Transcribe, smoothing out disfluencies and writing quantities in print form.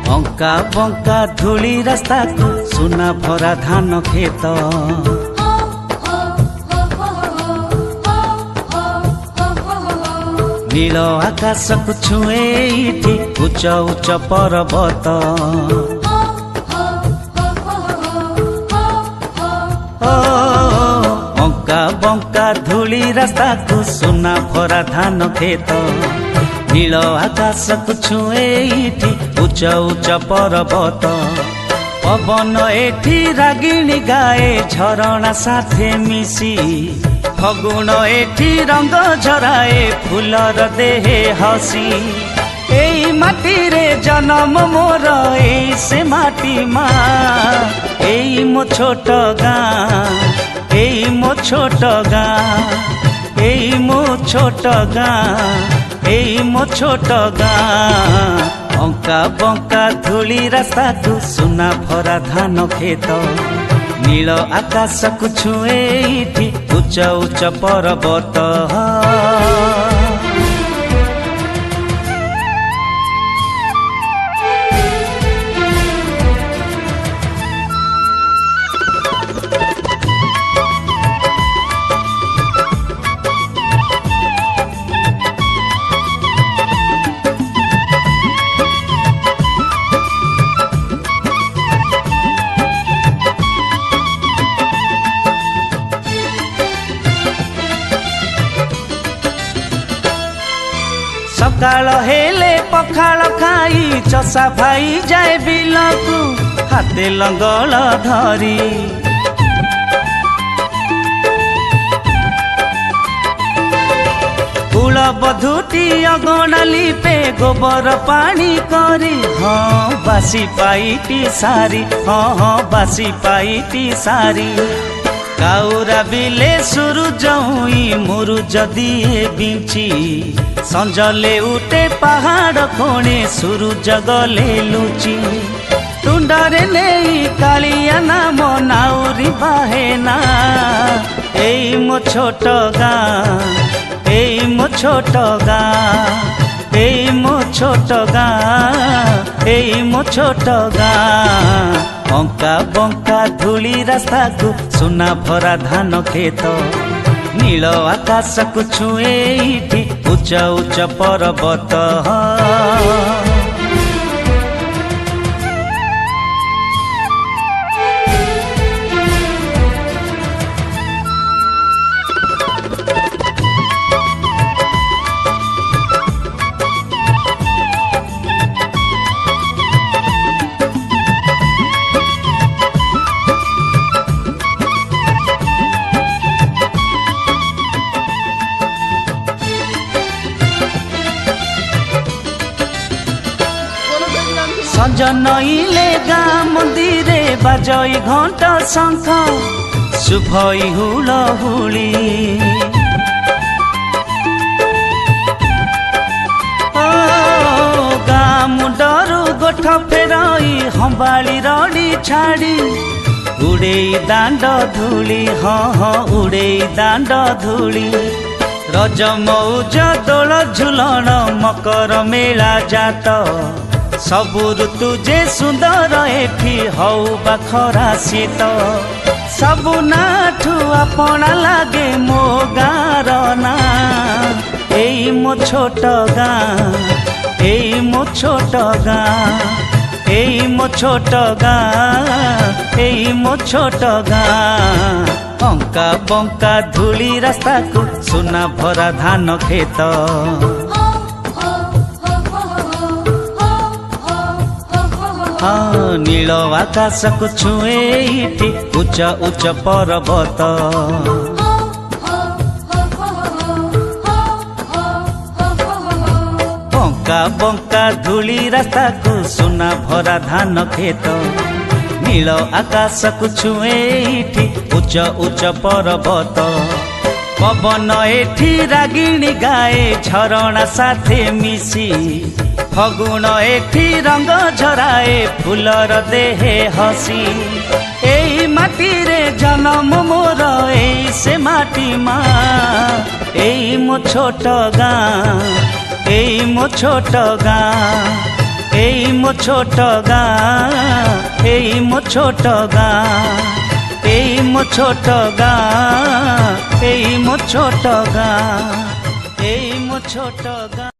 बंका बंका धूली रास्ता को सुना भरा धान खेत नील आकाश को छुए उच्च उच्च पर्वत बंका बंका धूली रास्ता को सुना भरा धान खेत नील आकाश को छुए उच्च उच्च पर्वत पवन एठी रागिणी गाए झरणा साथे मिसी फगुण एठी रंग झराए फूलर देहे हसी एई माटी रे जन्म मोर एई से माटी मा एई मो छोट गाँ एई मो छोट गाँ एई मो छोट गाँ एई मो छोट गाँ बंका बंका धूली रास्ता को सुना भरा धान खेत नील आकाश को छुए उच्च उच्च पर्वत सकाल हेले पखाल खाई चषा भाई जाए बिलकू हाथे लंगल धरी कुल बधुटी अगणा लिपे गोबर पानी करी हाँ बासी पाईटी सारी हाँ बासी पाईटी सारी काउरा बिले सूरज मुरुज दिए बिंची संजले उठे पहाड़ कोणे सूरज गले लुची टुंडरे नहीं कालिया नाम नाउरी बाहेना एई मो छोट गाँ एई मो छोट गाँ एई मो छोट गाँ एई मो छोट गाँ बंका बंका धूली रास्ता को सुना भरा धान खेत नील आकाश को छुए उच्च उच्च पर्वत सजन इले गाँ मंदिरे बाजई घंट शंख शुभई हुलहुली गाँ मुंडरू गोठ फेरई हंबाली रड़ी छाड़ी उड़े दांड धूली हाँ उड़े दांड धूली रज मौज दोल झुलन मकर मेला जात सबु ऋतु जे सुंदर एठी हौ बा खरा शीत सबु नाठु अपना लागे मो गाँर ना एई मो छोट गाँ एई मो छोट गाँ एई मो छोट गाँ एई मो छोट गाँ बंका बंका धूली रास्ता को सुना भरा धान खेत हाँ नील आकाश को छुए उच्च उच्च पर्वत बंका बंका धूली रास्ता को सुना भरा धान खेत नील आकाश को छुए एठी उच्च उच्च पर्वत पवन एठी रागिणी गाए झरणा साथे मिसी फगुण एठी रंग झराए फूलर देहे हसी एई माटी रे जन्म मोर एई से माटी माँ एई मो छोट गाँ एई मो छोट गाँ एई मो छोट गाँ एई मो छोट गाँ एई मो छोट गाँ एई मो छोट गाँ एई मो छोट गाँ।